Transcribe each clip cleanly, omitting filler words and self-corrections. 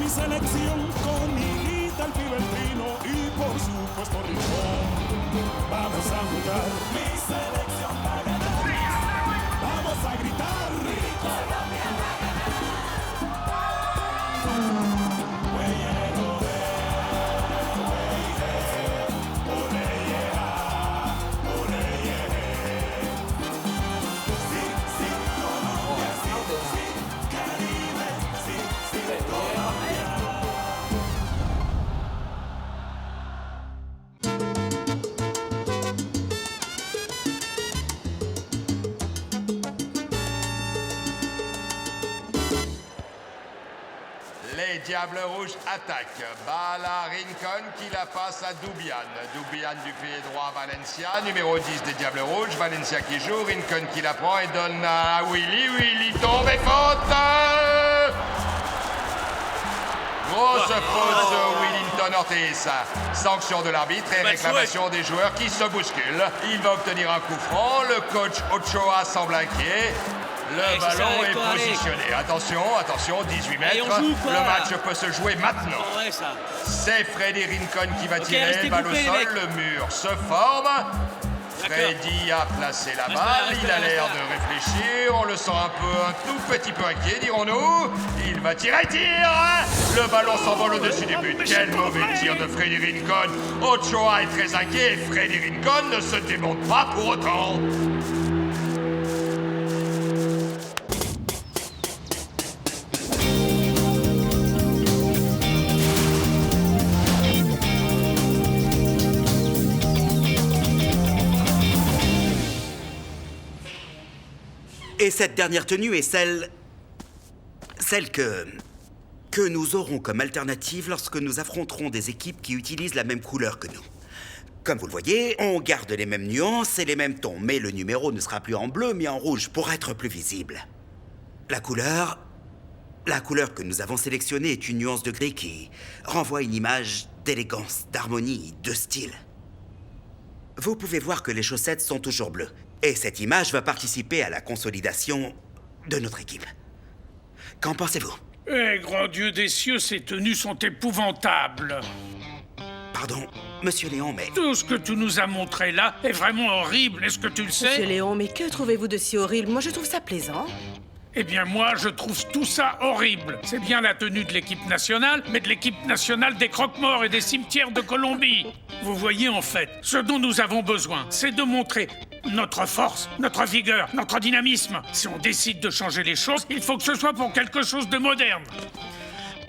mi selección con Miguita el Fibertino y por supuesto Rincón. Vamos a jugar. Mi selección va a ganar. Vamos a gritar. Colombia va a Les Diables Rouges attaquent. Balle à Rincon qui la passe à Doubian. Doubian du pied droit Valencia. Numéro 10 des Diables Rouges. Valencia qui joue. Rincon qui la prend et donne à Willy. Willy tombe et faute. Grosse faute de Willington Ortiz. Sanction de l'arbitre et réclamation des joueurs qui se bousculent. Il va obtenir un coup franc. Le coach Ochoa semble inquiet. Le ballon est positionné. Attention, attention, 18 mètres. Le match peut se jouer maintenant. C'est Freddy Rincon qui va tirer. Balle au sol, le mur se forme. Freddy a placé la balle. Il a l'air de réfléchir. On le sent un tout petit peu inquiet, dirons-nous. Il va tirer, tire. Le ballon s'envole au-dessus du but. Quel mauvais tir de Freddy Rincon. Ochoa est très inquiet. Freddy Rincon ne se démonte pas pour autant. Et cette dernière tenue est celle que nous aurons comme alternative lorsque nous affronterons des équipes qui utilisent la même couleur que nous. Comme vous le voyez, on garde les mêmes nuances et les mêmes tons, mais le numéro ne sera plus en bleu mais en rouge pour être plus visible. La couleur que nous avons sélectionnée est une nuance de gris qui renvoie à une image d'élégance, d'harmonie, de style. Vous pouvez voir que les chaussettes sont toujours bleues. Et cette image va participer à la consolidation de notre équipe. Qu'en pensez-vous? Eh, grand Dieu des cieux, ces tenues sont épouvantables. Pardon, Monsieur Léon, mais... Tout ce que tu nous as montré là est vraiment horrible, est-ce que tu le sais? Monsieur Léon, mais que trouvez-vous de si horrible? Moi, je trouve ça plaisant. Eh bien, moi, je trouve tout ça horrible. C'est bien la tenue de l'équipe nationale, mais de l'équipe nationale des croque-morts et des cimetières de Colombie. Vous voyez, en fait, ce dont nous avons besoin, c'est de montrer notre force, notre vigueur, notre dynamisme. Si on décide de changer les choses, il faut que ce soit pour quelque chose de moderne.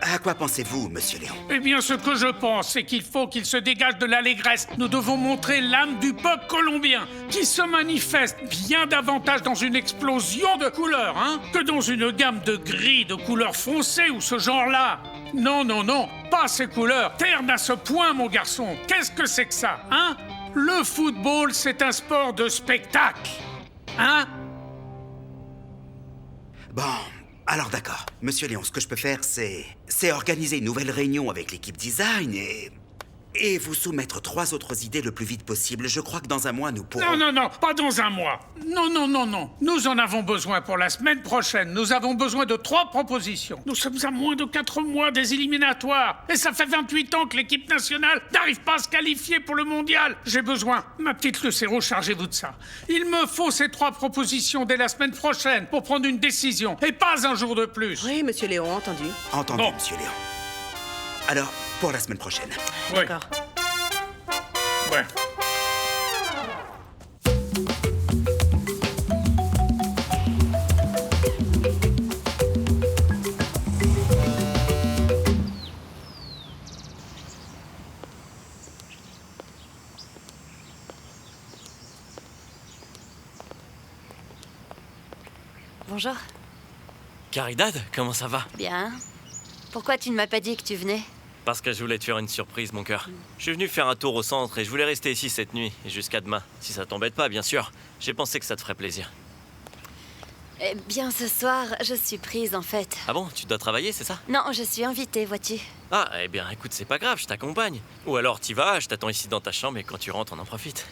À quoi pensez-vous, Monsieur Léon? Eh bien, ce que je pense, c'est qu'il faut qu'il se dégage de l'allégresse. Nous devons montrer l'âme du peuple colombien, qui se manifeste bien davantage dans une explosion de couleurs, que dans une gamme de gris, de couleurs foncées ou ce genre-là. Non, non, non, pas ces couleurs. Terne à ce point, mon garçon. Qu'est-ce que c'est que ça, Le football, c'est un sport de spectacle, Bon... Alors d'accord. Monsieur Léon, ce que je peux faire, c'est organiser une nouvelle réunion avec l'équipe design et vous soumettre 3 autres idées le plus vite possible. Je crois que dans un mois, nous pourrons... Non, non, non, pas dans un mois. Non, non, non, non. Nous en avons besoin pour la semaine prochaine. Nous avons besoin de 3 propositions. Nous sommes à moins de 4 mois des éliminatoires. Et ça fait 28 ans que l'équipe nationale n'arrive pas à se qualifier pour le mondial. J'ai besoin. Ma petite Lucero, chargez-vous de ça. Il me faut ces 3 propositions dès la semaine prochaine pour prendre une décision. Et pas un jour de plus. Oui, Monsieur Léon, entendu. Entendu, Monsieur Léon. Alors, pour la semaine prochaine. Oui. D'accord. Ouais. Bonjour. Caridad, comment ça va? Bien. Pourquoi tu ne m'as pas dit que tu venais? Parce que je voulais te faire une surprise, mon cœur. Je suis venu faire un tour au centre et je voulais rester ici cette nuit, et jusqu'à demain. Si ça t'embête pas, bien sûr. J'ai pensé que ça te ferait plaisir. Eh bien, ce soir, je suis prise, en fait. Ah bon, tu dois travailler, c'est ça? Non, je suis invitée, vois-tu. Ah, eh bien, écoute, c'est pas grave, je t'accompagne. Ou alors t'y vas, je t'attends ici dans ta chambre et quand tu rentres, on en profite.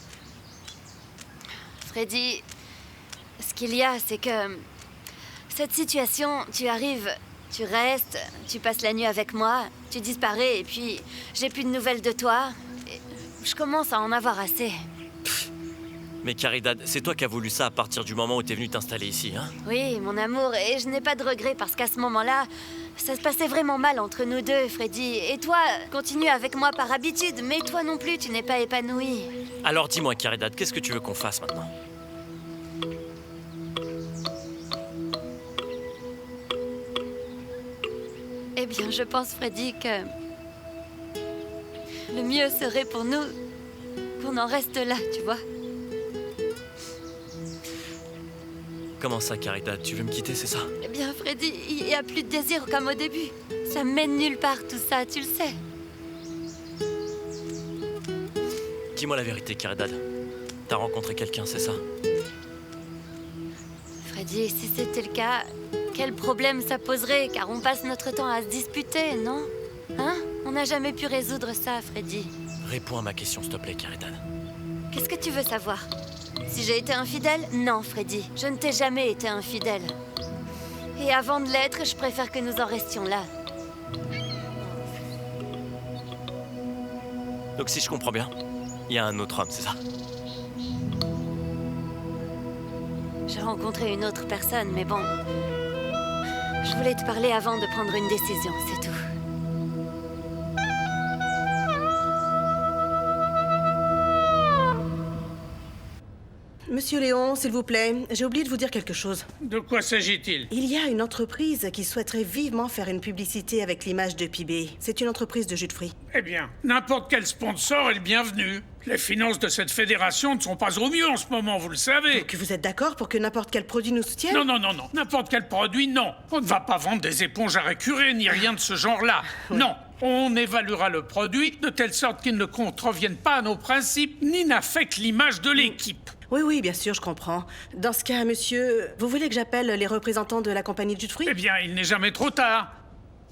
Freddy, ce qu'il y a, c'est que... Cette situation, tu arrives Tu restes, tu passes la nuit avec moi, tu disparais et puis j'ai plus de nouvelles de toi. Et je commence à en avoir assez. Mais Caridad, c'est toi qui as voulu ça à partir du moment où t'es venu t'installer ici, hein? Oui, mon amour, et je n'ai pas de regrets parce qu'à ce moment-là, ça se passait vraiment mal entre nous deux, Freddy. Et toi, continue avec moi par habitude, mais toi non plus, tu n'es pas épanoui. Alors dis-moi, Caridad, qu'est-ce que tu veux qu'on fasse maintenant? Eh bien, je pense, Freddy, que le mieux serait pour nous qu'on en reste là, tu vois. Comment ça, Caridad? Tu veux me quitter, c'est ça? Eh bien, Freddy, il n'y a plus de désir comme au début. Ça mène nulle part, tout ça, tu le sais. Dis-moi la vérité, Caridad. T'as rencontré quelqu'un, c'est ça? Freddy, si c'était le cas, quel problème ça poserait? Car on passe notre temps à se disputer, non? Hein? On n'a jamais pu résoudre ça, Freddy. Réponds à ma question, s'il te plaît, Caridad. Qu'est-ce que tu veux savoir? Si j'ai été infidèle? Non, Freddy. Je ne t'ai jamais été infidèle. Et avant de l'être, je préfère que nous en restions là. Donc si je comprends bien, il y a un autre homme, c'est ça? J'ai rencontré une autre personne, mais bon... Je voulais te parler avant de prendre une décision, c'est tout. Monsieur Léon, s'il vous plaît, j'ai oublié de vous dire quelque chose. De quoi s'agit-il? Il y a une entreprise qui souhaiterait vivement faire une publicité avec l'image de PB. C'est une entreprise de jus de fruits. Eh bien, n'importe quel sponsor est le bienvenu. Les finances de cette fédération ne sont pas au mieux en ce moment, vous le savez. Donc vous êtes d'accord pour que n'importe quel produit nous soutienne? Non. N'importe quel produit, non. On ne va pas vendre des éponges à récurer ni rien de ce genre-là. Ouais. Non. On évaluera le produit de telle sorte qu'il ne contrevienne pas à nos principes ni n'affecte l'image de l'équipe. Oui, bien sûr, je comprends. Dans ce cas, monsieur, vous voulez que j'appelle les représentants de la compagnie de jus de fruits? Eh bien, il n'est jamais trop tard.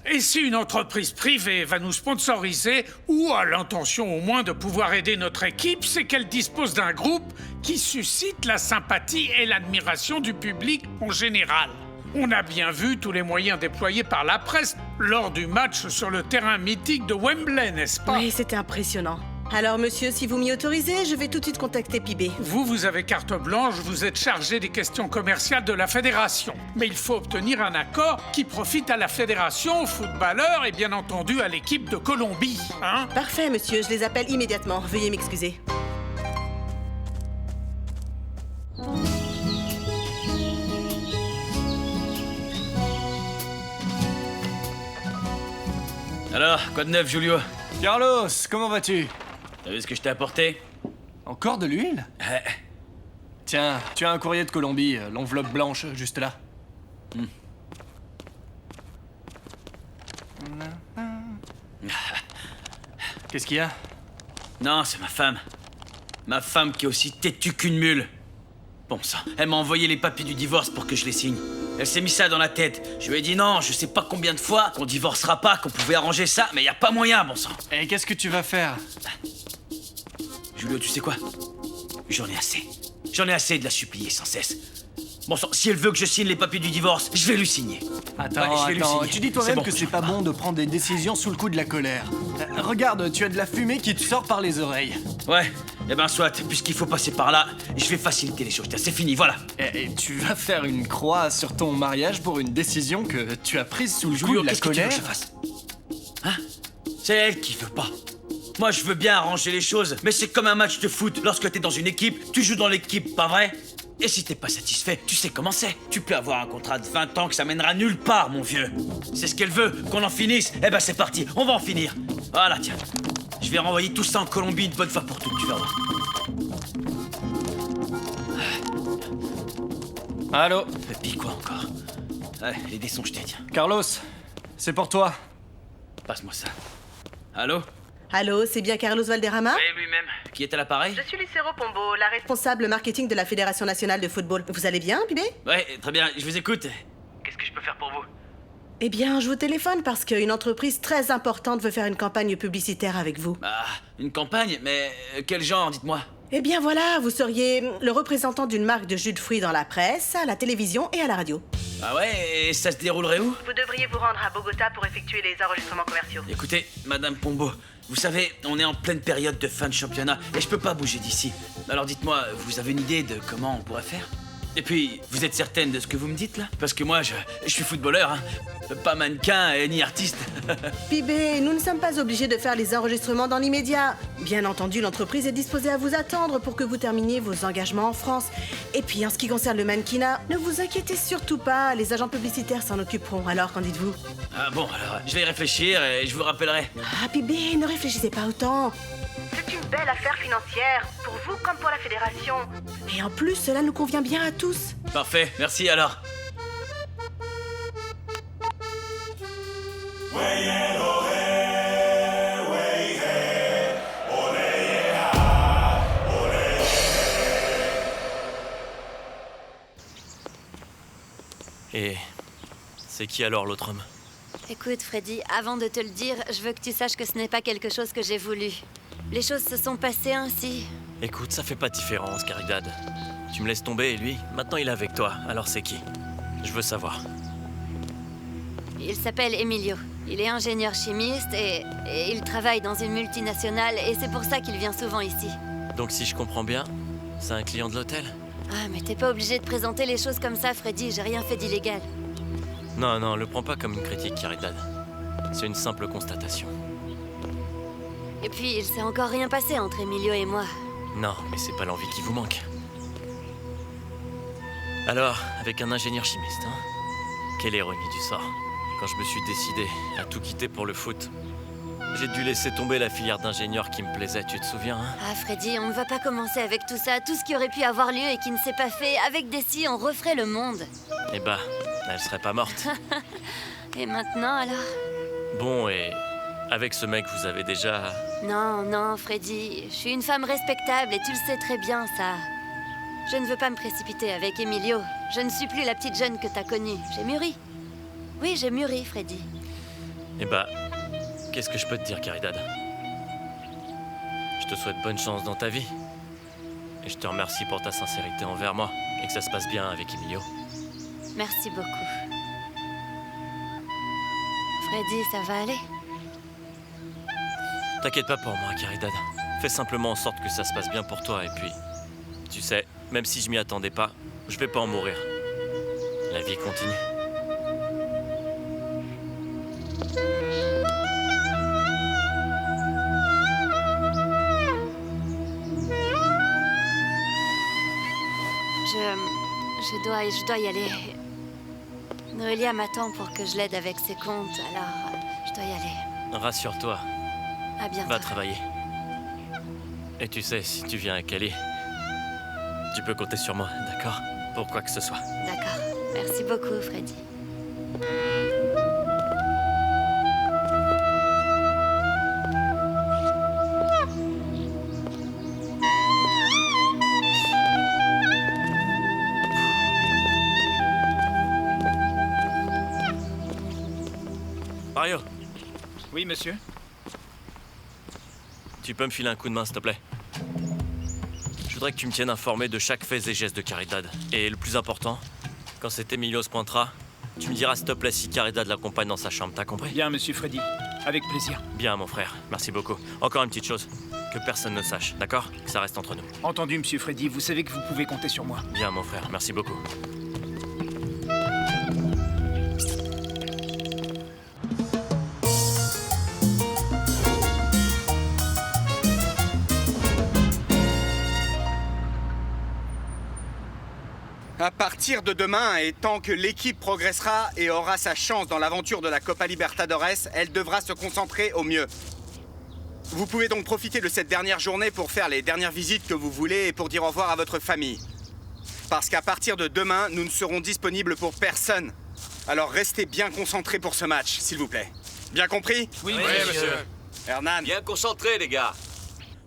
Et si une entreprise privée va nous sponsoriser, ou a l'intention au moins de pouvoir aider notre équipe, c'est qu'elle dispose d'un groupe qui suscite la sympathie et l'admiration du public en général. On a bien vu tous les moyens déployés par la presse lors du match sur le terrain mythique de Wembley, n'est-ce pas? Oui, c'était impressionnant. Alors, monsieur, si vous m'y autorisez, je vais tout de suite contacter PB. Vous avez carte blanche, vous êtes chargé des questions commerciales de la fédération. Mais il faut obtenir un accord qui profite à la fédération, aux footballeurs et bien entendu à l'équipe de Colombie, hein? Parfait, monsieur, je les appelle immédiatement. Veuillez m'excuser. Alors, quoi de neuf, Julio? Carlos, comment vas-tu? T'as vu ce que je t'ai apporté? Encore de l'huile? Tiens, tu as un courrier de Colombie, l'enveloppe blanche, juste là. Qu'est-ce qu'il y a? Non, c'est ma femme. Ma femme qui est aussi têtue qu'une mule. Bon sang, elle m'a envoyé les papiers du divorce pour que je les signe. Elle s'est mis ça dans la tête. Je lui ai dit non, je sais pas combien de fois, qu'on divorcera pas, qu'on pouvait arranger ça, mais y a pas moyen, bon sang. Et qu'est-ce que tu vas faire? Julio, tu sais quoi? J'en ai assez. J'en ai assez de la supplier sans cesse. Bon sang, si elle veut que je signe les papiers du divorce, je vais lui signer. Attends, je vais lui signer. tu dis toi-même bon, que c'est pas bon de prendre des décisions sous le coup de la colère. Regarde, tu as de la fumée qui te sort par les oreilles. Ouais, eh ben soit, puisqu'il faut passer par là, je vais faciliter les choses. C'est fini, voilà. Et tu vas faire une croix sur ton mariage pour une décision que tu as prise sous le coup Julio, de la qu'est-ce que tu veux colère? que je fasse? Hein? C'est elle qui veut pas. Moi, je veux bien arranger les choses, mais c'est comme un match de foot. Lorsque t'es dans une équipe, tu joues dans l'équipe, pas vrai? Et si t'es pas satisfait, tu sais comment c'est. Tu peux avoir un contrat de 20 ans que ça mènera nulle part, mon vieux. C'est ce qu'elle veut, qu'on en finisse. Eh ben c'est parti, on va en finir. Voilà, tiens. Je vais renvoyer tout ça en Colombie une bonne fois pour toutes, tu vas voir. Allô? Et puis quoi encore? Ouais, les dés sont jetés, tiens. Carlos, c'est pour toi. Passe-moi ça. Allô? Allô, c'est bien Carlos Valderrama? Oui, lui-même. Qui est à l'appareil? Je suis Lucero Pombo, la responsable marketing de la Fédération nationale de football. Vous allez bien, PB? Ouais, très bien, je vous écoute. Qu'est-ce que je peux faire pour vous? Eh bien, je vous téléphone parce qu'une entreprise très importante veut faire une campagne publicitaire avec vous. Ah, une campagne? Mais quel genre, dites-moi? Eh bien voilà, vous seriez le représentant d'une marque de jus de fruits dans la presse, à la télévision et à la radio. Ah ouais, et ça se déroulerait où? Vous devriez vous rendre à Bogota pour effectuer les enregistrements commerciaux. Écoutez, Madame Pombo, vous savez, on est en pleine période de fin de championnat et je peux pas bouger d'ici. Alors dites-moi, vous avez une idée de comment on pourrait faire? Et puis, vous êtes certaine de ce que vous me dites là? Parce que moi, je suis footballeur, hein. Pas mannequin et ni artiste. PB, nous ne sommes pas obligés de faire les enregistrements dans l'immédiat. Bien entendu, l'entreprise est disposée à vous attendre pour que vous terminiez vos engagements en France. Et puis, en ce qui concerne le mannequinat, ne vous inquiétez surtout pas, les agents publicitaires s'en occuperont. Alors, qu'en dites-vous? Ah bon, alors, je vais y réfléchir et je vous rappellerai. Ah, PB, ne réfléchissez pas autant. C'est une belle affaire financière, pour vous comme pour la fédération. Et en plus, cela nous convient bien à tous. Parfait, merci alors. Et c'est qui alors l'autre homme? Écoute, Freddy, avant de te le dire, je veux que tu saches que ce n'est pas quelque chose que j'ai voulu. Les choses se sont passées ainsi. Écoute, ça fait pas de différence, Caridad. Tu me laisses tomber et lui, maintenant il est avec toi, alors c'est qui? Je veux savoir. Il s'appelle Emilio. Il est ingénieur chimiste et il travaille dans une multinationale et c'est pour ça qu'il vient souvent ici. Donc si je comprends bien, c'est un client de l'hôtel? Ah, mais t'es pas obligé de présenter les choses comme ça, Freddy, j'ai rien fait d'illégal. Non, le prends pas comme une critique, Caridad. C'est une simple constatation. Et puis, il s'est encore rien passé entre Emilio et moi. Non, mais c'est pas l'envie qui vous manque. Alors, avec un ingénieur chimiste, hein? Quelle ironie du sort. Quand je me suis décidé à tout quitter pour le foot, j'ai dû laisser tomber la filière d'ingénieur qui me plaisait, tu te souviens, hein? Ah, Freddy, on ne va pas commencer avec tout ça. Tout ce qui aurait pu avoir lieu et qui ne s'est pas fait, avec des si, on referait le monde. Eh bah, elle serait pas morte. Et maintenant, alors? Bon, et avec ce mec, vous avez déjà... Non, Freddy, je suis une femme respectable et tu le sais très bien, ça. Je ne veux pas me précipiter avec Emilio. Je ne suis plus la petite jeune que t'as connue. J'ai mûri. Oui, j'ai mûri, Freddy. Eh bah, qu'est-ce que je peux te dire, Caridad? Je te souhaite bonne chance dans ta vie. Et je te remercie pour ta sincérité envers moi et que ça se passe bien avec Emilio. Merci beaucoup. Freddy, ça va aller? T'inquiète pas pour moi, Caridad. Fais simplement en sorte que ça se passe bien pour toi et puis... Tu sais, même si je m'y attendais pas, je vais pas en mourir. La vie continue. Je dois y aller. Noélia m'attend pour que je l'aide avec ses comptes, alors je dois y aller. Rassure-toi, À bientôt. va travailler. Et tu sais, si tu viens à Cali, tu peux compter sur moi, d'accord? Pour quoi que ce soit. D'accord. Merci beaucoup, Freddy. Mario, Oui, monsieur. tu peux me filer un coup de main, s'il te plaît? Je voudrais que tu me tiennes informé de chaque fait et geste de Caridad. Et le plus important, quand cet Emilio se pointera, tu me diras s'il te plaît si Caridad l'accompagne dans sa chambre, t'as compris? Bien, monsieur Freddy. Avec plaisir. Bien, mon frère, merci beaucoup. Encore une petite chose, que personne ne sache, d'accord? Que ça reste entre nous. Entendu, monsieur Freddy. Vous savez que vous pouvez compter sur moi. Bien, mon frère, merci beaucoup. À partir de demain, et tant que l'équipe progressera et aura sa chance dans l'aventure de la Copa Libertadores, elle devra se concentrer au mieux. Vous pouvez donc profiter de cette dernière journée pour faire les dernières visites que vous voulez et pour dire au revoir à votre famille. Parce qu'à partir de demain, nous ne serons disponibles pour personne. Alors restez bien concentrés pour ce match, s'il vous plaît. Bien compris? Oui, monsieur. Hernan. Bien concentrés, les gars.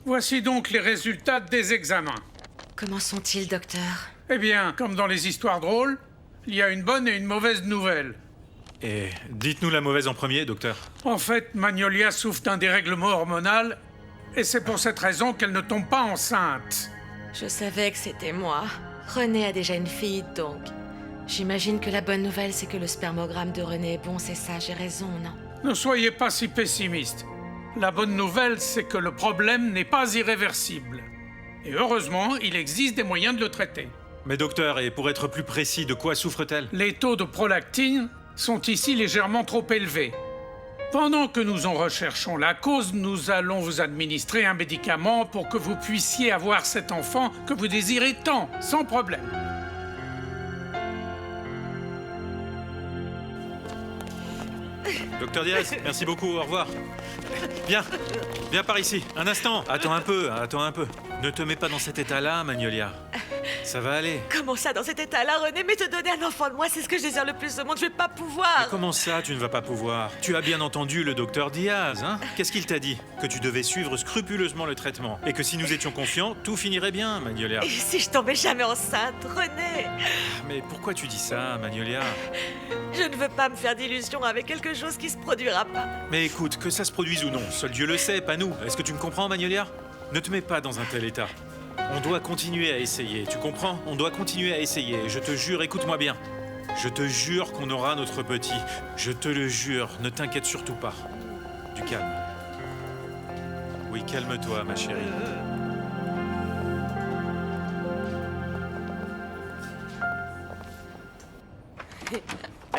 Voici donc les résultats des examens. Comment sont-ils, docteur? Eh bien, comme dans les histoires drôles, il y a une bonne et une mauvaise nouvelle. Et dites-nous la mauvaise en premier, docteur. En fait, Magnolia souffre d'un dérèglement hormonal, et c'est pour cette raison qu'elle ne tombe pas enceinte. Je savais que c'était moi. René a déjà une fille, donc J'imagine que la bonne nouvelle, c'est que le spermogramme de René est bon, c'est ça, j'ai raison, non? Ne soyez pas si pessimiste. La bonne nouvelle, c'est que le problème n'est pas irréversible. Et heureusement, il existe des moyens de le traiter. Mais docteur, et pour être plus précis, de quoi souffre-t-elle? Les taux de prolactine sont ici légèrement trop élevés. Pendant que nous en recherchons la cause, nous allons vous administrer un médicament pour que vous puissiez avoir cet enfant que vous désirez tant, sans problème. Docteur Diaz, merci beaucoup, au revoir. Viens par ici, un instant. Attends un peu. Ne te mets pas dans cet état-là, Magnolia. Ça va aller. Comment ça, dans cet état-là, René? Mais te donner un enfant de moi, c'est ce que je désire le plus au monde, je vais pas pouvoir. Mais comment ça, tu ne vas pas pouvoir? Tu as bien entendu le docteur Diaz, hein? Qu'est-ce qu'il t'a dit? Que tu devais suivre scrupuleusement le traitement. Et que si nous étions confiants, tout finirait bien, Magnolia. Et si je tombais jamais enceinte, René? Mais pourquoi tu dis ça, Magnolia? Je ne veux pas me faire d'illusions avec quelque chose qui se produira pas. Mais écoute, que ça se produise ou non, seul Dieu le sait, pas nous. Est-ce que tu me comprends, Magnolia? Ne te mets pas dans un tel état. On doit continuer à essayer, tu comprends? On doit continuer à essayer. Je te jure, écoute-moi bien. Je te jure qu'on aura notre petit. Je te le jure, ne t'inquiète surtout pas. Du calme. Oui, calme-toi, ma chérie.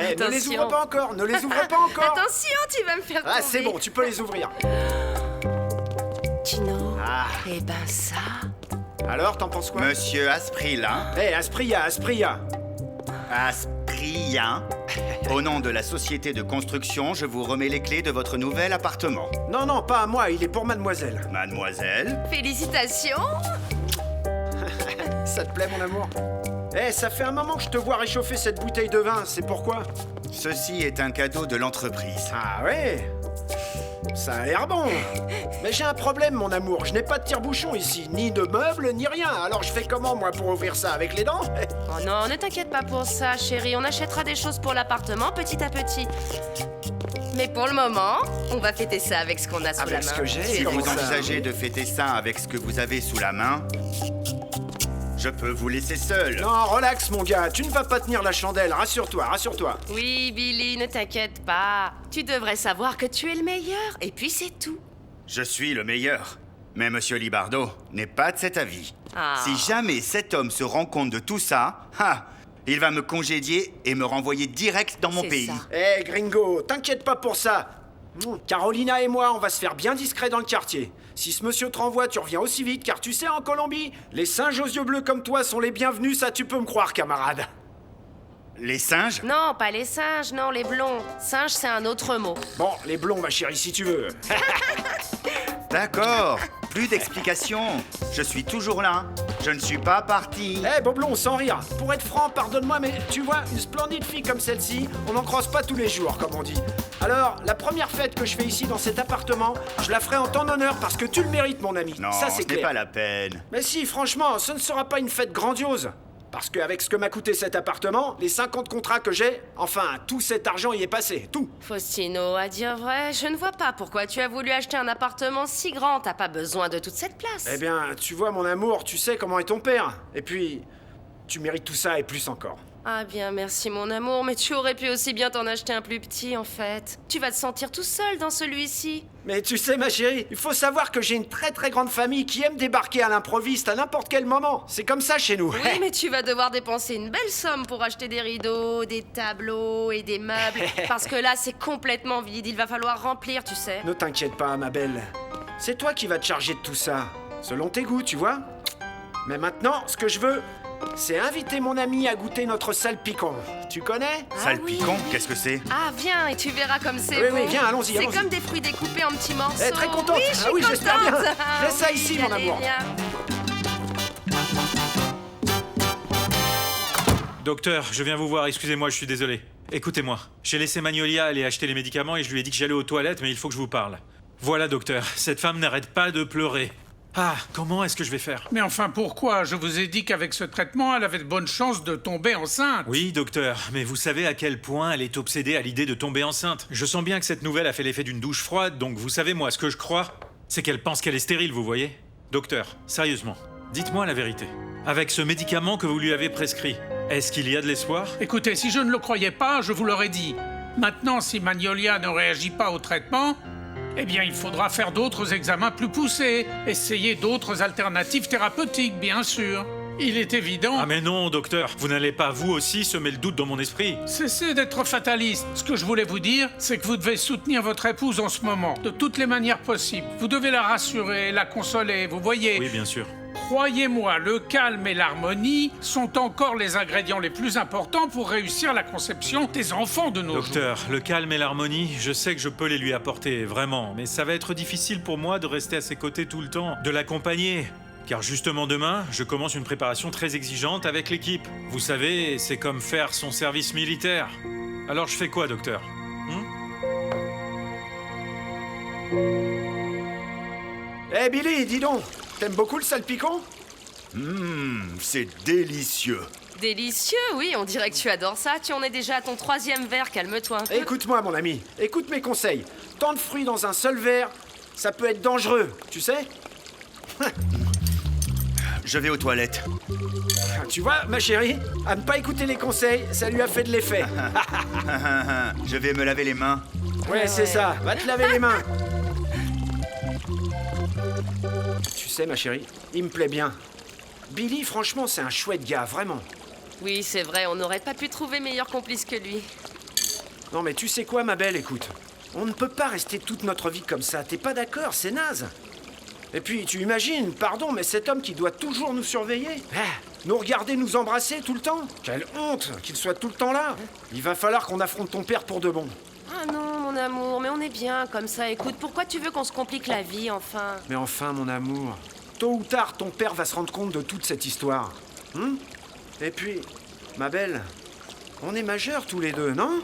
Eh, ne les ouvre pas encore, ne les ouvre pas encore. Attention, tu vas me faire tomber. Ah, c'est bon, tu peux les ouvrir. Tino, eh ben ça... Alors, t'en penses quoi? Monsieur Asprilla. Eh, Aspria. Asprilla. Au nom de la société de construction, je vous remets les clés de votre nouvel appartement. Non, pas à moi, il est pour mademoiselle. Mademoiselle? Félicitations. Ça te plaît, mon amour? Eh, ça fait un moment que je te vois réchauffer cette bouteille de vin, c'est pourquoi? Ceci est un cadeau de l'entreprise. Ah ouais? Ça a l'air bon. Mais j'ai un problème, mon amour. Je n'ai pas de tire-bouchon ici, ni de meubles, ni rien. Alors je fais comment, moi, pour ouvrir ça? Avec les dents? Oh non, ne t'inquiète pas pour ça, chérie. On achètera des choses pour l'appartement petit à petit. Mais pour le moment, on va fêter ça avec ce qu'on a sous la main. Ce que j'ai. Si vous envisagez de fêter ça avec ce que vous avez sous la main, je peux vous laisser seul. Non, relax, mon gars. Tu ne vas pas tenir la chandelle. Rassure-toi. Oui, Billy, ne t'inquiète pas. Tu devrais savoir que tu es le meilleur, et puis c'est tout. Je suis le meilleur. Mais Monsieur Libardo n'est pas de cet avis. Ah. Si jamais cet homme se rend compte de tout ça, il va me congédier et me renvoyer direct dans mon pays. Eh, gringo, t'inquiète pas pour ça. Carolina et moi, on va se faire bien discret dans le quartier. Si ce monsieur te renvoie, tu reviens aussi vite, car tu sais, en Colombie, les singes aux yeux bleus comme toi sont les bienvenus, ça tu peux me croire, camarade. Les singes? Non, pas les singes, non, les blonds. Singe, c'est un autre mot. Bon, les blonds, ma chérie, si tu veux. D'accord, plus d'explications. Je suis toujours là. Je ne suis pas parti. Eh, Boblon, sans rire. Pour être franc, pardonne-moi, mais tu vois, une splendide fille comme celle-ci, on n'en croise pas tous les jours, comme on dit. Alors, la première fête que je fais ici dans cet appartement, je la ferai en ton honneur parce que tu le mérites, mon ami. Non, ça, c'est ce n'est clair. pas la peine. Mais si, franchement, ce ne sera pas une fête grandiose. Parce qu'avec ce que m'a coûté cet appartement, les 50 contrats que j'ai, enfin, tout cet argent y est passé, tout. Faustino, à dire vrai, je ne vois pas pourquoi tu as voulu acheter un appartement si grand. T'as pas besoin de toute cette place. Eh bien, tu vois, mon amour, tu sais comment est ton père. Et puis, tu mérites tout ça et plus encore. Ah bien, merci mon amour, mais tu aurais pu aussi bien t'en acheter un plus petit, en fait. Tu vas te sentir tout seul dans celui-ci. Mais tu sais, ma chérie, il faut savoir que j'ai une très très grande famille qui aime débarquer à l'improviste à n'importe quel moment. C'est comme ça chez nous. Oui, mais tu vas devoir dépenser une belle somme pour acheter des rideaux, des tableaux et des meubles. Parce que là, c'est complètement vide, il va falloir remplir, tu sais. Ne t'inquiète pas, ma belle. C'est toi qui vas te charger de tout ça. Selon tes goûts, tu vois. Mais maintenant, ce que je veux, c'est inviter mon ami à goûter notre salpicon. Tu connais? Salpicon, qu'est-ce que c'est? Ah, viens, et tu verras comme c'est bon. Oui, viens, allons-y. C'est comme des fruits découpés en petits morceaux. Eh, très contente. Oui, je suis j'espère bien. contente. Je laisse ça ici, mon allez, amour. viens. Docteur, je viens vous voir, excusez-moi, je suis désolé. Écoutez-moi, j'ai laissé Magnolia aller acheter les médicaments et je lui ai dit que j'allais aux toilettes, mais il faut que je vous parle. Voilà, docteur, cette femme n'arrête pas de pleurer. Ah, comment est-ce que je vais faire? Mais enfin, pourquoi? Je vous ai dit qu'avec ce traitement, elle avait de bonnes chances de tomber enceinte. Oui, docteur, mais vous savez à quel point elle est obsédée à l'idée de tomber enceinte. Je sens bien que cette nouvelle a fait l'effet d'une douche froide, donc vous savez, moi, ce que je crois, c'est qu'elle pense qu'elle est stérile, vous voyez? Docteur, sérieusement, dites-moi la vérité. Avec ce médicament que vous lui avez prescrit, Est-ce qu'il y a de l'espoir? Écoutez, si je ne le croyais pas, je vous l'aurais dit. Maintenant, si Magnolia ne réagit pas au traitement, eh bien, il faudra faire d'autres examens plus poussés, essayer d'autres alternatives thérapeutiques, bien sûr. Il est évident... Ah mais non, docteur, vous n'allez pas, vous aussi, semer le doute dans mon esprit. Cessez d'être fataliste. Ce que je voulais vous dire, c'est que vous devez soutenir votre épouse en ce moment, de toutes les manières possibles. Vous devez la rassurer, la consoler, vous voyez. Oui, bien sûr. Croyez-moi, le calme et l'harmonie sont encore les ingrédients les plus importants pour réussir la conception des enfants de nos jours. Docteur, le calme et l'harmonie, je sais que je peux les lui apporter, vraiment, mais ça va être difficile pour moi de rester à ses côtés tout le temps, de l'accompagner. Car justement demain, je commence une préparation très exigeante avec l'équipe. Vous savez, c'est comme faire son service militaire. Alors je fais quoi, docteur? Eh Billy, dis donc, t'aimes beaucoup le salpicon? C'est délicieux. Délicieux, oui, on dirait que tu adores ça. Tu en es déjà à ton 3e verre, calme-toi un peu. Écoute-moi, mon ami, écoute mes conseils. Tant de fruits dans un seul verre, ça peut être dangereux, tu sais? Je vais aux toilettes. Tu vois, ma chérie, à ne pas écouter les conseils, ça lui a fait de l'effet. Je vais me laver les mains. Ouais, c'est ça, va te laver les mains. Tu sais, ma chérie, il me plaît bien. Billy, franchement, c'est un chouette gars, vraiment. Oui, c'est vrai, on n'aurait pas pu trouver meilleur complice que lui. Non, mais tu sais quoi, ma belle, écoute. On ne peut pas rester toute notre vie comme ça, t'es pas d'accord, c'est naze. Et puis, tu imagines, pardon, mais cet homme qui doit toujours nous surveiller, nous regarder nous embrasser tout le temps. Quelle honte qu'il soit tout le temps là. Il va falloir qu'on affronte ton père pour de bon. Ah non, mon amour, mais on est bien comme ça. Écoute, pourquoi tu veux qu'on se complique la vie, enfin? Mais enfin, mon amour, tôt ou tard, ton père va se rendre compte de toute cette histoire. Et puis, ma belle, on est majeurs tous les deux, non?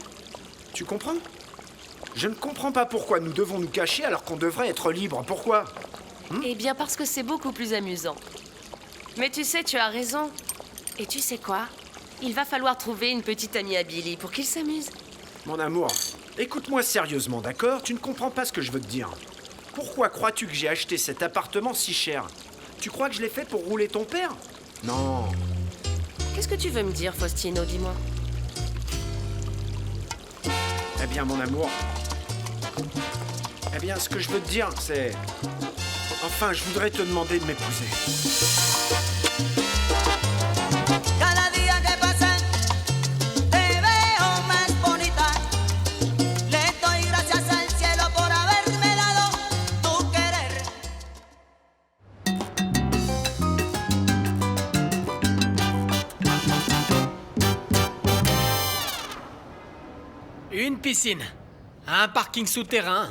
Tu comprends? Je ne comprends pas pourquoi nous devons nous cacher alors qu'on devrait être libres. Pourquoi? Eh bien, parce que c'est beaucoup plus amusant. Mais tu sais, tu as raison. Et tu sais quoi? Il va falloir trouver une petite amie à Billy pour qu'il s'amuse. Mon amour, écoute-moi sérieusement, d'accord? Tu ne comprends pas ce que je veux te dire. Pourquoi crois-tu que j'ai acheté cet appartement si cher? Tu crois que je l'ai fait pour rouler ton père? Non. Qu'est-ce que tu veux me dire, Faustino, dis-moi? Eh bien, mon amour... Eh bien, ce que je veux te dire, c'est... Enfin, je voudrais te demander de m'épouser. Une piscine, un parking souterrain,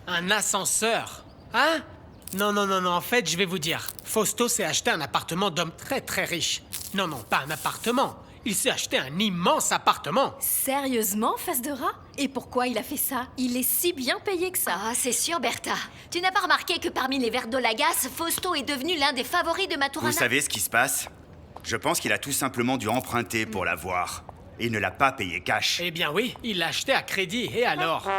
un ascenseur. Hein? Non, en fait, je vais vous dire. Fausto s'est acheté un appartement d'homme très très riche. Non, pas un appartement. Il s'est acheté un immense appartement. Sérieusement, face de rat? Et pourquoi il a fait ça? Il est si bien payé que ça. Ah, c'est sûr, Bertha. Tu n'as pas remarqué que parmi les verdolagas, Fausto est devenu l'un des favoris de Maturana? Vous savez ce qui se passe? Je pense qu'il a tout simplement dû emprunter pour l'avoir. Et ne l'a pas payé cash. Eh bien oui, il l'a acheté à crédit, et alors?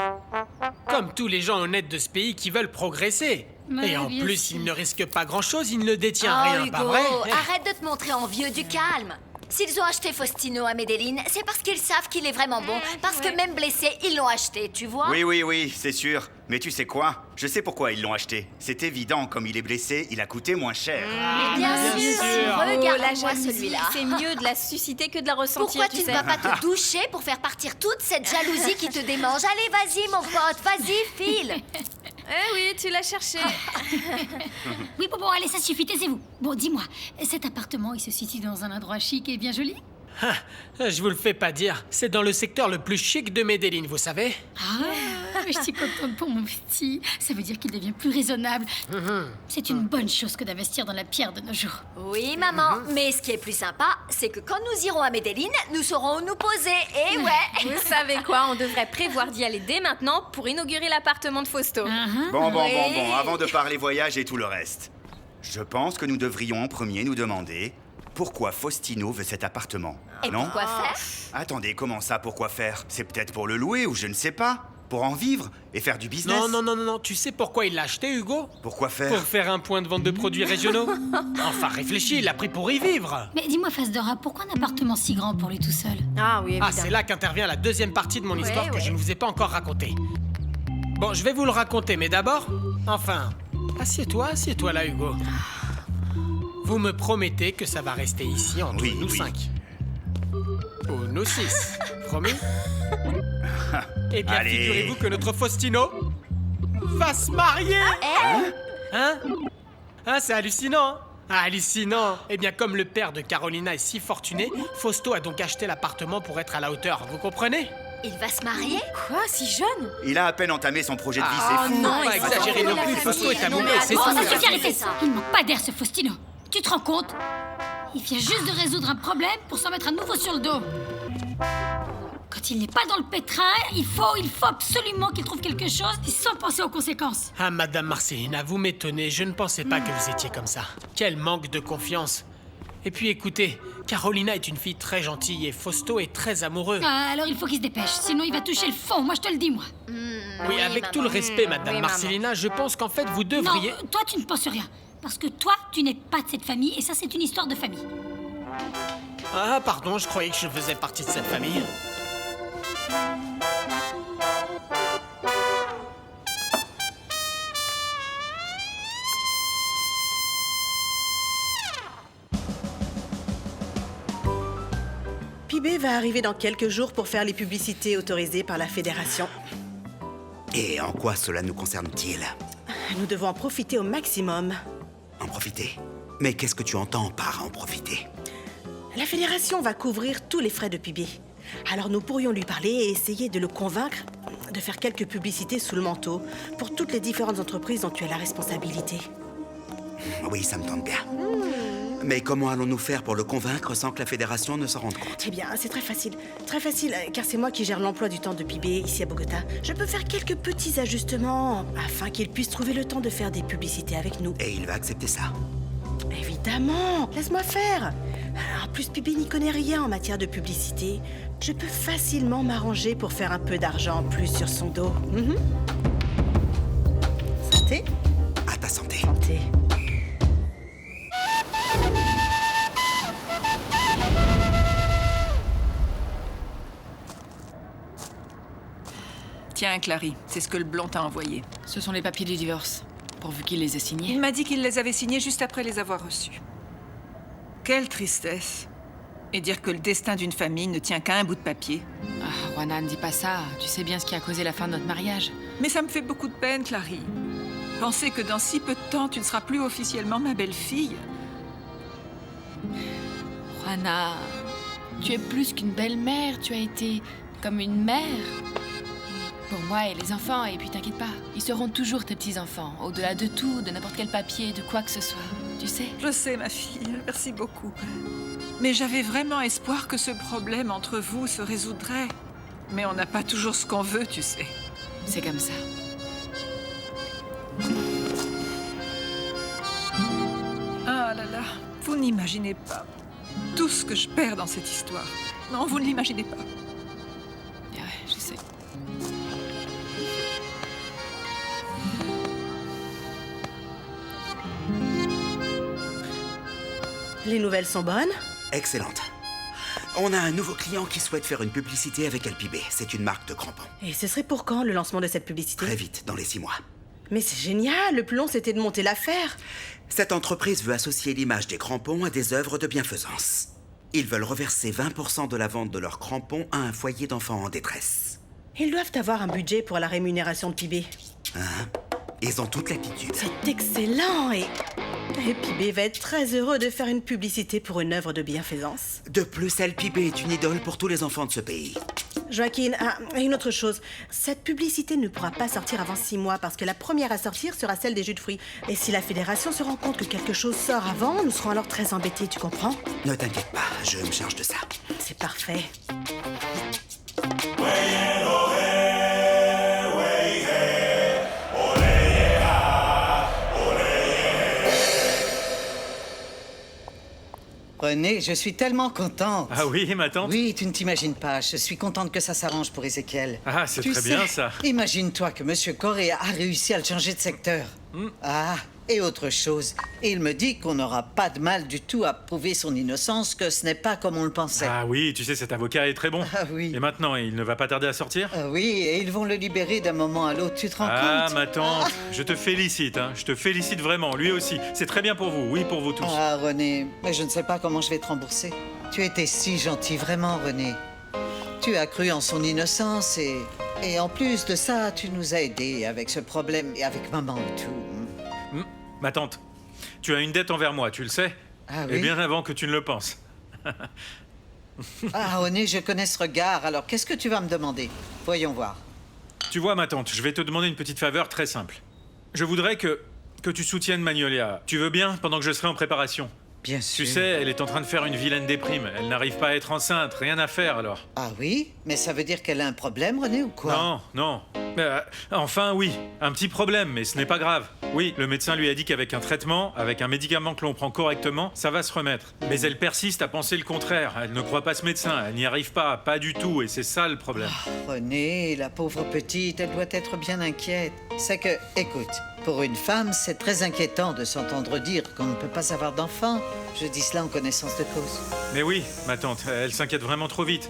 Comme tous les gens honnêtes de ce pays qui veulent progresser. Mais et en bien plus, sûr. il ne risque pas grand-chose, il ne détient rien, Hugo, pas vrai? arrête de te montrer envieux, du calme. S'ils ont acheté Faustino à Medellin, c'est parce qu'ils savent qu'il est vraiment bon. Parce que même blessé, ils l'ont acheté, tu vois? Oui, c'est sûr. Mais tu sais quoi? Je sais pourquoi ils l'ont acheté. C'est évident, comme il est blessé, il a coûté moins cher. Mais bien sûr. Regarde-moi celui-là. C'est mieux de la susciter que de la ressentir. Pourquoi tu ne vas pas te doucher pour faire partir toute cette jalousie qui te démange? Allez, vas-y, mon pote, vas-y, file. Eh oui, tu l'as cherché. Oui, bon, allez, ça suffit, taisez-vous. Bon, dis-moi, cet appartement, il se situe dans un endroit chic et bien joli? Je vous le fais pas dire, c'est dans le secteur le plus chic de Medellin, vous savez? Ah, je suis contente pour mon petit. Ça veut dire qu'il devient plus raisonnable. C'est une bonne chose que d'investir dans la pierre de nos jours. Oui, maman, mais ce qui est plus sympa, c'est que quand nous irons à Medellin, nous saurons où nous poser, et ouais. Vous savez quoi, on devrait prévoir d'y aller dès maintenant pour inaugurer l'appartement de Fausto. Bon, avant de parler voyage et tout le reste. Je pense que nous devrions en premier nous demander pourquoi Faustino veut cet appartement. Et non? pourquoi faire? Attendez, comment ça, pourquoi faire? C'est peut-être pour le louer ou je ne sais pas. Pour en vivre et faire du business. Non, tu sais pourquoi il l'a acheté, Hugo? Pourquoi faire? Pour faire un point de vente de produits régionaux. Enfin, réfléchis, il l'a pris pour y vivre. Mais dis-moi, Face Dora, pourquoi un appartement si grand pour lui tout seul? Ah oui, évidemment. Ah, c'est là qu'intervient la deuxième partie de mon histoire que je ne vous ai pas encore racontée. Bon, je vais vous le raconter, mais d'abord... Enfin, assieds-toi là, Hugo. Vous me promettez que ça va rester ici entre nous 5. Ou nous 6. Promis? Eh bien, Allez. figurez-vous que notre Faustino va se marier. Hein? C'est hallucinant, hein? Hallucinant. Eh bien, comme le père de Carolina est si fortuné, Fausto a donc acheté l'appartement pour être à la hauteur. Vous comprenez? Il va se marier? Quoi, si jeune? Il a à peine entamé son projet de vie, Ah, c'est fou. non, pas exagérer non plus. Fausto est amoureux, c'est Bon, tout. ça suffit, arrêtez. Il manque pas d'air, ce Faustino. Tu te rends compte? Il vient juste de résoudre un problème pour s'en mettre à nouveau sur le dos. Quand il n'est pas dans le pétrin, il faut absolument qu'il trouve quelque chose sans penser aux conséquences. Ah, Madame Marcelina, vous m'étonnez. Je ne pensais pas que vous étiez comme ça. Quel manque de confiance. Et puis écoutez, Carolina est une fille très gentille et Fausto est très amoureux. Ah, alors il faut qu'il se dépêche, sinon il va toucher le fond, moi je te le dis, moi. Oui, avec tout le respect, Madame Marcelina, je pense qu'en fait, vous devriez... Non, toi tu ne penses rien. Parce que toi, tu n'es pas de cette famille et ça c'est une histoire de famille. Ah, pardon, je croyais que je faisais partie de cette famille. Pibé va arriver dans quelques jours pour faire les publicités autorisées par la Fédération. Et en quoi cela nous concerne-t-il? Nous devons en profiter au maximum. En profiter? Mais qu'est-ce que tu entends par en profiter? La Fédération va couvrir tous les frais de Pibé. Alors nous pourrions lui parler et essayer de le convaincre de faire quelques publicités sous le manteau pour toutes les différentes entreprises dont tu as la responsabilité. Oui, ça me tente bien. Mais comment allons-nous faire pour le convaincre sans que la Fédération ne s'en rende compte? Eh bien, c'est très facile, car c'est moi qui gère l'emploi du temps de Pibé ici à Bogota. Je peux faire quelques petits ajustements afin qu'il puisse trouver le temps de faire des publicités avec nous. Et il va accepter ça? Évidemment, laisse-moi faire. En plus, Pibé n'y connaît rien en matière de publicité. Je peux facilement m'arranger pour faire un peu d'argent en plus sur son dos. Santé? À ta santé. Santé. Tiens, Clary, c'est ce que le blond t'a envoyé. Ce sont les papiers du divorce, pourvu qu'il les ait signés. Il m'a dit qu'il les avait signés juste après les avoir reçus. Quelle tristesse. Et dire que le destin d'une famille ne tient qu'à un bout de papier. Ah, Juana, ne dis pas ça. Tu sais bien ce qui a causé la fin de notre mariage. Mais ça me fait beaucoup de peine, Clary. Penser que dans si peu de temps, tu ne seras plus officiellement ma belle-fille. Juana, tu es plus qu'une belle-mère. Tu as été comme une mère. Pour moi et les enfants, et puis t'inquiète pas, ils seront toujours tes petits-enfants, au-delà de tout, de n'importe quel papier, de quoi que ce soit, tu sais. Je sais, ma fille, merci beaucoup. Mais j'avais vraiment espoir que ce problème entre vous se résoudrait. Mais on n'a pas toujours ce qu'on veut, tu sais. C'est comme ça. Ah là là, vous n'imaginez pas tout ce que je perds dans cette histoire. Non, vous ne l'imaginez pas. Ouais, je sais. Les nouvelles sont bonnes? Excellente. On a un nouveau client qui souhaite faire une publicité avec LPB. C'est une marque de crampons. Et ce serait pour quand, le lancement de cette publicité? Très vite, dans les 6 mois. Mais c'est génial! Le plus long, c'était de monter l'affaire. Cette entreprise veut associer l'image des crampons à des œuvres de bienfaisance. Ils veulent reverser 20% de la vente de leurs crampons à un foyer d'enfants en détresse. Ils doivent avoir un budget pour la rémunération de Pibé. Hein? Ils ont toute l'attitude. C'est excellent et Pibé va être très heureux de faire une publicité pour une œuvre de bienfaisance. De plus, LPB est une idole pour tous les enfants de ce pays. Joaquin, une autre chose. Cette publicité ne pourra pas sortir avant 6 mois parce que la première à sortir sera celle des jus de fruits. Et si la fédération se rend compte que quelque chose sort avant, nous serons alors très embêtés, tu comprends? Ne t'inquiète pas, je me charge de ça. C'est parfait. René, je suis tellement contente. Ah oui, ma tante? Oui, tu ne t'imagines pas. Je suis contente que ça s'arrange pour Ézéchiel. Ah, c'est Tu très sais, bien, ça. Imagine-toi que Monsieur Corée a réussi à le changer de secteur. Ah, et autre chose. Il me dit qu'on n'aura pas de mal du tout à prouver son innocence, que ce n'est pas comme on le pensait. Ah oui, tu sais, cet avocat est très bon. Ah oui. Et maintenant, il ne va pas tarder à sortir? Ah oui, et ils vont le libérer d'un moment à l'autre, tu te rends Ah, compte? ma tante, je te félicite, hein. Je te félicite vraiment, lui aussi. C'est très bien pour vous, oui, pour vous tous. Ah, René, mais je ne sais pas comment je vais te rembourser. Tu étais si gentil, vraiment, René. Tu as cru en son innocence et en plus de ça, tu nous as aidés avec ce problème et avec maman et tout. Ma tante, tu as une dette envers moi, tu le sais? Ah Et oui? bien avant que tu ne le penses. Ah, René, je connais ce regard, alors qu'est-ce que tu vas me demander? Voyons voir. Tu vois, ma tante, je vais te demander une petite faveur très simple. Je voudrais que tu soutiennes Magnolia. Tu veux bien, pendant que je serai en préparation? Bien sûr. Tu sais, elle est en train de faire une vilaine déprime. Elle n'arrive pas à être enceinte, rien à faire alors. Ah oui? Mais ça veut dire qu'elle a un problème, René, ou quoi? Non, non. Enfin, oui, un petit problème, mais ce n'est pas grave. Oui, le médecin lui a dit qu'avec un traitement, avec un médicament que l'on prend correctement, ça va se remettre. Mais elle persiste à penser le contraire. Elle ne croit pas ce médecin, elle n'y arrive pas du tout, et c'est ça le problème. René, la pauvre petite, elle doit être bien inquiète. C'est que, écoute, pour une femme, c'est très inquiétant de s'entendre dire qu'on ne peut pas avoir d'enfant. Je dis cela en connaissance de cause. Mais oui, ma tante, elle s'inquiète vraiment trop vite.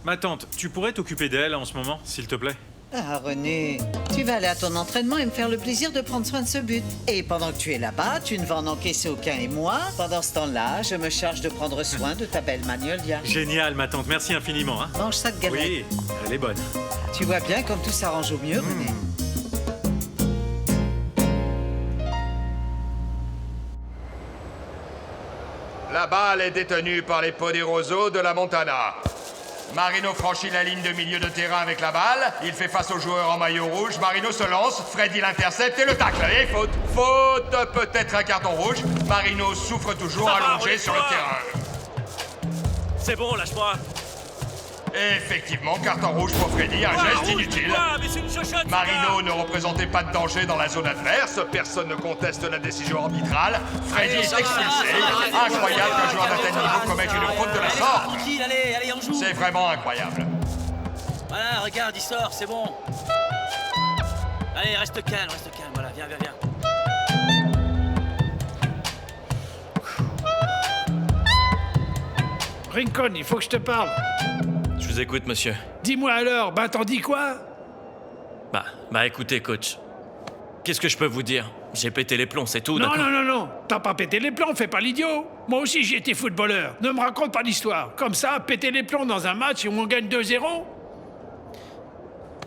Ma tante, tu pourrais t'occuper d'elle en ce moment, s'il te plaît? Ah, René, tu vas aller à ton entraînement et me faire le plaisir de prendre soin de ce but. Et pendant que tu es là-bas, tu ne vas en encaisser aucun et moi, pendant ce temps-là, je me charge de prendre soin de ta belle Magnolia. Génial, ma tante, merci infiniment. Hein. Mange ça de galette. Oui, elle est bonne. Tu vois bien comme tout s'arrange au mieux, René. La balle est détenue par les Poderosos de la Montana. Marino franchit la ligne de milieu de terrain avec la balle. Il fait face au joueur en maillot rouge. Marino se lance. Freddy l'intercepte et le tacle. Et faute. Faute, peut-être un carton rouge. Marino souffre toujours allongé sur le terrain. C'est bon, lâche-moi. Effectivement, carton rouge pour Freddy, un geste inutile. Mais c'est une chochotte, Marino ne représentait pas de danger dans la zone adverse. Personne ne conteste la décision arbitrale. Freddy est expulsé. Incroyable qu'un joueur d'un tel niveau commette une faute de la sorte. Tranquille, allez, on joue. C'est vraiment incroyable. Voilà, regarde, il sort, c'est bon. Allez, reste calme, voilà, viens. Rincon, il faut que je te parle. Je vous écoute, monsieur. Dis-moi alors, t'en dis quoi? Bah écoutez, coach. Qu'est-ce que je peux vous dire? J'ai pété les plombs, c'est tout, d'accord? Non. T'as pas pété les plombs, fais pas l'idiot. Moi aussi, j'ai été footballeur. Ne me raconte pas d'histoire. Comme ça, péter les plombs dans un match où on gagne 2-0?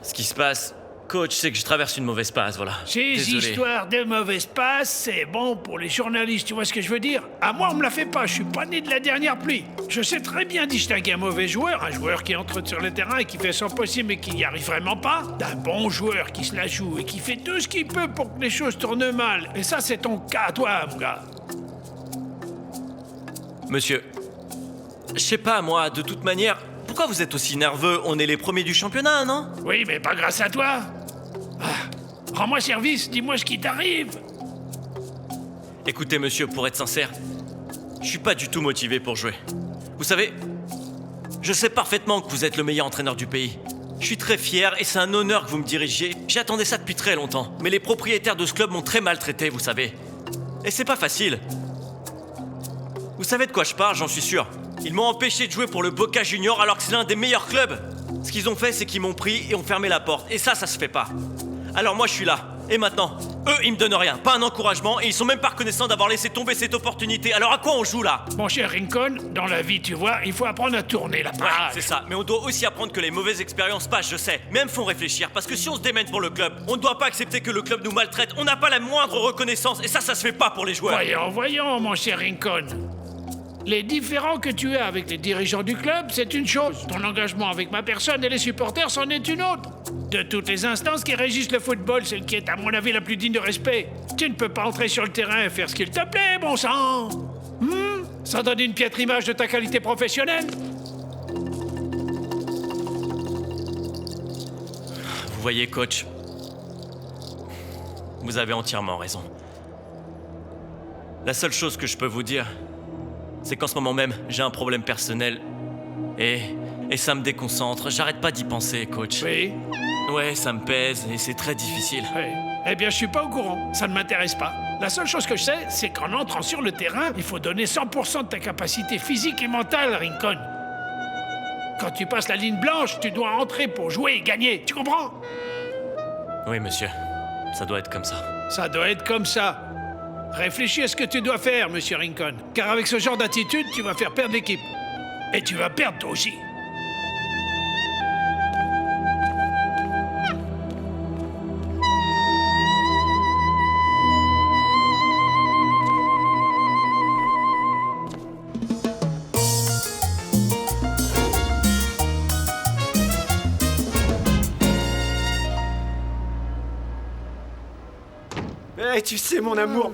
Ce qui se passe, coach, c'est que je traverse une mauvaise passe, voilà. Ces Désolé. histoires de mauvaises passes, c'est bon pour les journalistes, tu vois ce que je veux dire? À moi, on me la fait pas, je suis pas né de la dernière pluie. Je sais très bien distinguer un mauvais joueur, un joueur qui entre sur le terrain et qui fait son possible mais qui n'y arrive vraiment pas, d'un bon joueur qui se la joue et qui fait tout ce qu'il peut pour que les choses tournent mal. Et ça, c'est ton cas, toi, mon gars. Monsieur, je sais pas, moi, de toute manière, pourquoi vous êtes aussi nerveux? On est les premiers du championnat, non? Oui, mais pas grâce à toi. Rends-moi service, dis-moi ce qui t'arrive. Écoutez, monsieur, pour être sincère, je suis pas du tout motivé pour jouer. Vous savez, je sais parfaitement que vous êtes le meilleur entraîneur du pays. Je suis très fier et c'est un honneur que vous me dirigiez. J'attendais ça depuis très longtemps. Mais les propriétaires de ce club m'ont très maltraité, vous savez. Et c'est pas facile. Vous savez de quoi je parle, j'en suis sûr. Ils m'ont empêché de jouer pour le Boca Junior alors que c'est l'un des meilleurs clubs. Ce qu'ils ont fait, c'est qu'ils m'ont pris et ont fermé la porte. Et ça se fait pas. Alors moi, je suis là. Et maintenant, eux, ils me donnent rien. Pas un encouragement et ils sont même pas reconnaissants d'avoir laissé tomber cette opportunité. Alors à quoi on joue là? Mon cher Rincon, dans la vie, tu vois, il faut apprendre à tourner la page. Ouais, c'est ça. Mais on doit aussi apprendre que les mauvaises expériences passent, je sais. Mais elles me font réfléchir. Parce que si on se démène pour le club, on ne doit pas accepter que le club nous maltraite. On n'a pas la moindre reconnaissance. Et ça se fait pas pour les joueurs. Voyons, mon cher Rincon. Les différends que tu as avec les dirigeants du club, c'est une chose. Ton engagement avec ma personne et les supporters, c'en est une autre. De toutes les instances qui régissent le football, celle qui est, à mon avis, la plus digne de respect. Tu ne peux pas entrer sur le terrain et faire ce qu'il te plaît, bon sang. Ça donne une piètre image de ta qualité professionnelle. Vous voyez, coach, vous avez entièrement raison. La seule chose que je peux vous dire, c'est qu'en ce moment même, j'ai un problème personnel. Et ça me déconcentre. J'arrête pas d'y penser, coach. Oui. Ouais, ça me pèse et c'est très difficile. Oui. Eh bien, je suis pas au courant. Ça ne m'intéresse pas. La seule chose que je sais, c'est qu'en entrant sur le terrain, il faut donner 100% de ta capacité physique et mentale, Rincon. Quand tu passes la ligne blanche, tu dois entrer pour jouer et gagner. Tu comprends? Oui, monsieur. Ça doit être comme ça. Ça doit être comme ça. Réfléchis à ce que tu dois faire, monsieur Rincon. Car avec ce genre d'attitude, tu vas faire perdre l'équipe. Et tu vas perdre toi aussi. Eh, tu sais, mon amour.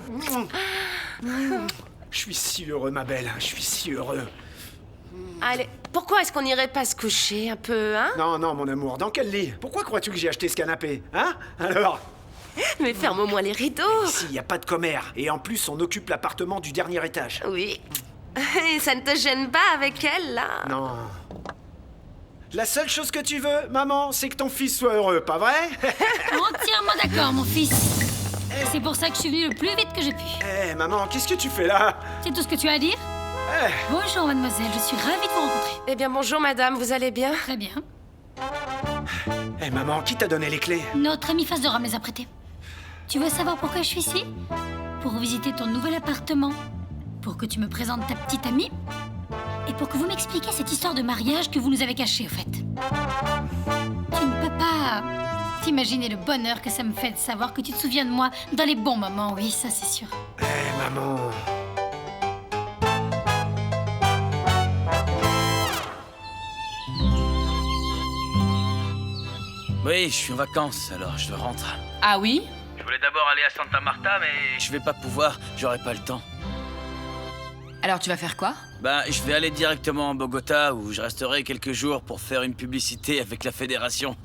Je suis si heureux, ma belle. Je suis si heureux. Allez, pourquoi est-ce qu'on n'irait pas se coucher un peu, hein? Non, non, mon amour. Dans quel lit? Pourquoi crois-tu que j'ai acheté ce canapé? Hein? Alors? Mais ferme au moins les rideaux. Ici, il n'y a pas de commère. Et en plus, on occupe l'appartement du dernier étage. Oui. Et ça ne te gêne pas avec elle, là? Non. La seule chose que tu veux, maman, c'est que ton fils soit heureux, pas vrai? Entièrement d'accord, mon fils. C'est pour ça que je suis venue le plus vite que j'ai pu. Eh, maman, qu'est-ce que tu fais là? C'est tout ce que tu as à dire? Bonjour, mademoiselle, je suis ravie de vous rencontrer. Eh bien, bonjour, madame, vous allez bien? Très bien. Eh, maman, qui t'a donné les clés? Notre ami Face de Rat me les a prêtées. Tu veux savoir pourquoi je suis ici? Pour visiter ton nouvel appartement. Pour que tu me présentes ta petite amie. Et pour que vous m'expliquiez cette histoire de mariage que vous nous avez cachée, au fait. Tu ne peux pas t'imaginer le bonheur que ça me fait de savoir que tu te souviens de moi dans les bons moments, oui, ça c'est sûr. Eh, maman... Oui, je suis en vacances, alors je rentre. Ah oui? Je voulais d'abord aller à Santa Marta, mais je vais pas pouvoir, j'aurai pas le temps. Alors tu vas faire quoi? Ben, je vais aller directement à Bogota, où je resterai quelques jours pour faire une publicité avec la fédération.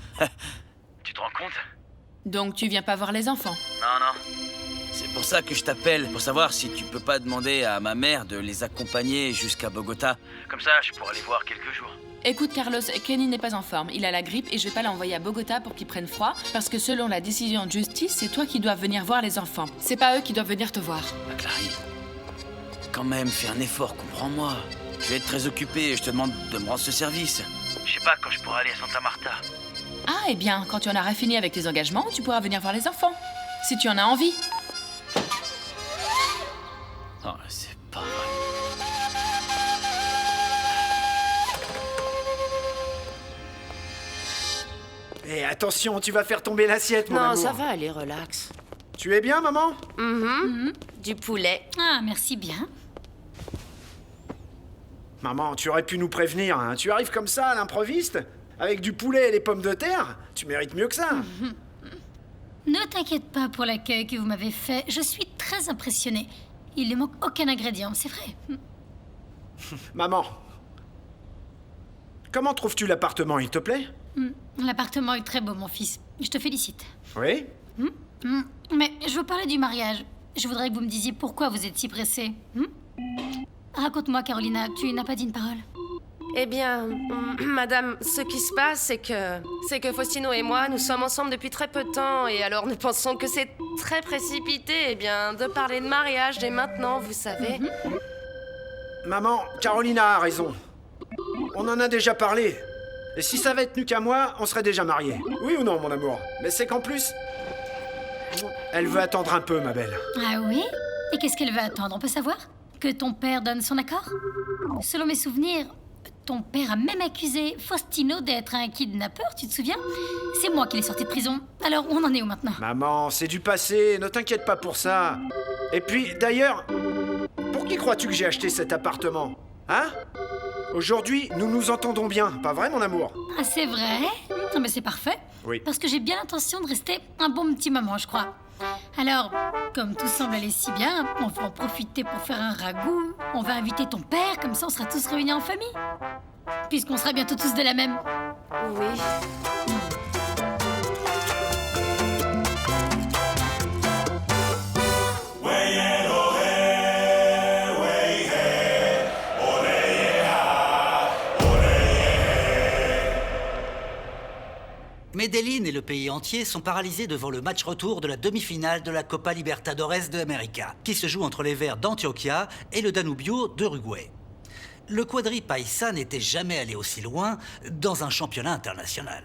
Tu te rends compte? Donc tu viens pas voir les enfants? Non, non. C'est pour ça que je t'appelle, pour savoir si tu peux pas demander à ma mère de les accompagner jusqu'à Bogota. Comme ça, je pourrai les voir quelques jours. Écoute Carlos, Kenny n'est pas en forme, il a la grippe et je vais pas l'envoyer à Bogota pour qu'il prenne froid parce que selon la décision de justice, c'est toi qui dois venir voir les enfants. C'est pas eux qui doivent venir te voir. Ah, Clary, quand même, fais un effort, comprends-moi. Je vais être très occupé et je te demande de me rendre ce service. Je sais pas quand je pourrai aller à Santa Marta. Ah, eh bien, quand tu en auras fini avec tes engagements, tu pourras venir voir les enfants. Si tu en as envie. Oh, c'est pas vrai. Eh, attention, tu vas faire tomber l'assiette, mon amour. Non, ça va aller, relax. Tu es bien, maman? Du poulet. Ah, merci bien. Maman, tu aurais pu nous prévenir, hein. Tu arrives comme ça, à l'improviste? Avec du poulet et les pommes de terre? Tu mérites mieux que ça. Ne t'inquiète pas pour l'accueil que vous m'avez fait. Je suis très impressionnée. Il ne manque aucun ingrédient, c'est vrai. Maman, comment trouves-tu l'appartement, il te plaît? L'appartement est très beau, mon fils. Je te félicite. Oui? Mais je veux parler du mariage. Je voudrais que vous me disiez pourquoi vous êtes si pressée. Raconte-moi, Carolina, tu n'as pas dit une parole. Eh bien, madame, ce qui se passe, c'est que Faustino et moi, nous sommes ensemble depuis très peu de temps, et alors nous pensons que c'est très précipité, eh bien, de parler de mariage dès maintenant, vous savez. Maman, Carolina a raison. On en a déjà parlé. Et si ça avait tenu qu'à moi, on serait déjà mariés. Oui ou non, mon amour? Mais c'est qu'en plus... Elle veut attendre un peu, ma belle. Ah oui? Et qu'est-ce qu'elle veut attendre? On peut savoir? Que ton père donne son accord? Selon mes souvenirs, ton père a même accusé Faustino d'être un kidnappeur, tu te souviens? C'est moi qui l'ai sorti de prison. Alors, on en est où maintenant? Maman, c'est du passé, ne t'inquiète pas pour ça. Et puis, d'ailleurs, pour qui crois-tu que j'ai acheté cet appartement? Hein? Aujourd'hui, nous nous entendons bien, pas vrai, mon amour? Ah, c'est vrai? Non, mais c'est parfait. Oui. Parce que j'ai bien l'intention de rester un bon petit moment, je crois. Alors, comme tout semble aller si bien, on va en profiter pour faire un ragoût. On va inviter ton père, comme ça on sera tous réunis en famille. Puisqu'on sera bientôt tous de la même. Oui. Medellín et le pays entier sont paralysés devant le match retour de la demi-finale de la Copa Libertadores de América, qui se joue entre les Verts d'Antioquia et le Danubio d'Uruguay. Le quadri paisa n'était jamais allé aussi loin dans un championnat international.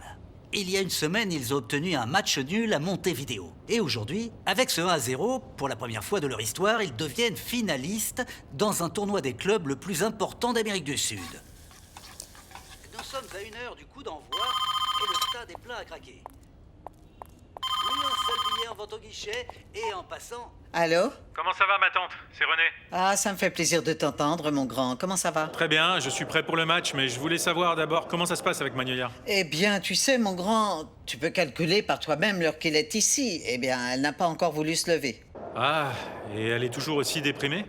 Il y a une semaine, ils ont obtenu un match nul à Montevideo. Et aujourd'hui, avec ce 1-0, pour la première fois de leur histoire, ils deviennent finalistes dans un tournoi des clubs le plus important d'Amérique du Sud. Nous sommes à 1 heure du coup d'envoi et le stade est plein à craquer. Plus un seul billet en vente au guichet et en passant... Allô? Comment ça va, ma tante? C'est René. Ah, ça me fait plaisir de t'entendre, mon grand. Comment ça va? Très bien, je suis prêt pour le match, mais je voulais savoir d'abord comment ça se passe avec Magnolia. Eh bien, tu sais, mon grand, tu peux calculer par toi-même l'heure qu'il est ici. Eh bien, elle n'a pas encore voulu se lever. Ah, et elle est toujours aussi déprimée?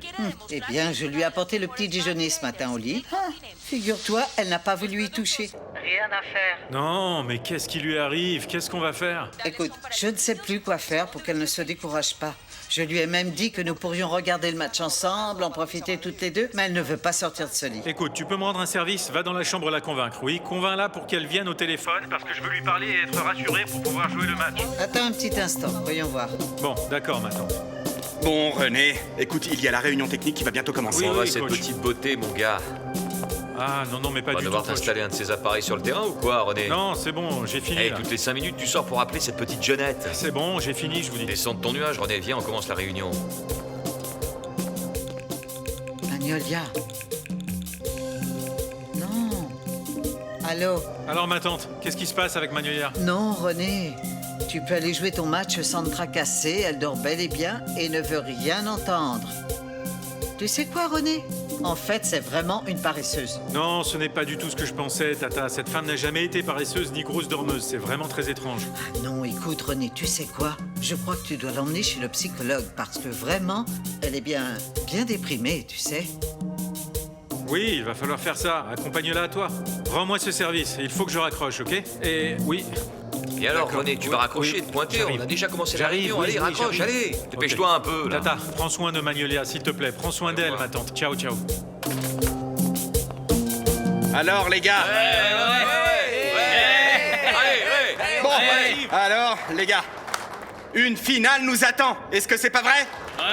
Eh bien, je lui ai apporté le petit déjeuner ce matin au lit. Ah, figure-toi, elle n'a pas voulu y toucher. Rien à faire. Non, mais qu'est-ce qui lui arrive? Qu'est-ce qu'on va faire? Écoute, je ne sais plus quoi faire pour qu'elle ne se décourage pas. Je lui ai même dit que nous pourrions regarder le match ensemble, en profiter toutes les deux, mais elle ne veut pas sortir de ce lit. Écoute, tu peux me rendre un service? Va dans la chambre la convaincre. Oui, convainc-la pour qu'elle vienne au téléphone, parce que je veux lui parler et être rassuré pour pouvoir jouer le match. Attends un petit instant, voyons voir. Bon, d'accord, ma tante. Bon, René, écoute, il y a la réunion technique qui va bientôt commencer. On va cette petite beauté, mon gars. Ah, non, mais pas du tout. On va devoir t'installer un de ces appareils sur le terrain ou quoi, René? Non, c'est bon, j'ai fini. Hey, toutes les 5 minutes, tu sors pour appeler cette petite jeunette. C'est bon, j'ai fini, je vous dis. Descends de ton nuage, René, viens, on commence la réunion. Magnolia. Non. Allô? Alors, ma tante, qu'est-ce qui se passe avec Magnolia? Non, René. Tu peux aller jouer ton match sans te tracasser. Elle dort bel et bien et ne veut rien entendre. Tu sais quoi, René? En fait, c'est vraiment une paresseuse. Non, ce n'est pas du tout ce que je pensais, Tata. Cette femme n'a jamais été paresseuse ni grosse dormeuse. C'est vraiment très étrange. Ah non, écoute, René, tu sais quoi? Je crois que tu dois l'emmener chez le psychologue parce que vraiment, elle est bien déprimée, tu sais. Oui, il va falloir faire ça. Accompagne-la à toi. Rends-moi ce service. Il faut que je raccroche, ok? Et oui. Et alors, René, tu vas raccrocher et te pointer. On a déjà commencé la réunion. Allez, raccroche, allez. Dépêche-toi un peu, là. Tata, prends soin de Magnolia, s'il te plaît. Prends soin d'elle, ma tante. Ciao, ciao. Alors, les gars. Bon, alors, les gars. Une finale nous attend. Est-ce que c'est pas vrai?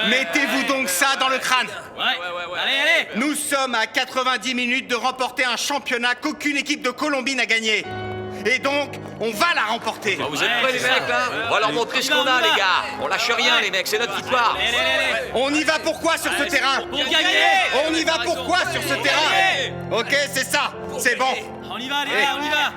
Mettez-vous donc ça dans le crâne. Allez. Nous sommes à 90 minutes de remporter un championnat qu'aucune équipe de Colombie n'a gagné. Et donc, on va la remporter. Vous êtes prêts, les mecs, là? On va leur montrer ce qu'on a, les gars. On lâche rien, les mecs, c'est notre victoire. On y va pourquoi sur ce terrain? Pour gagner. On y va pourquoi sur ce terrain? Ok, c'est ça. C'est bon. On y va, les gars, on y va.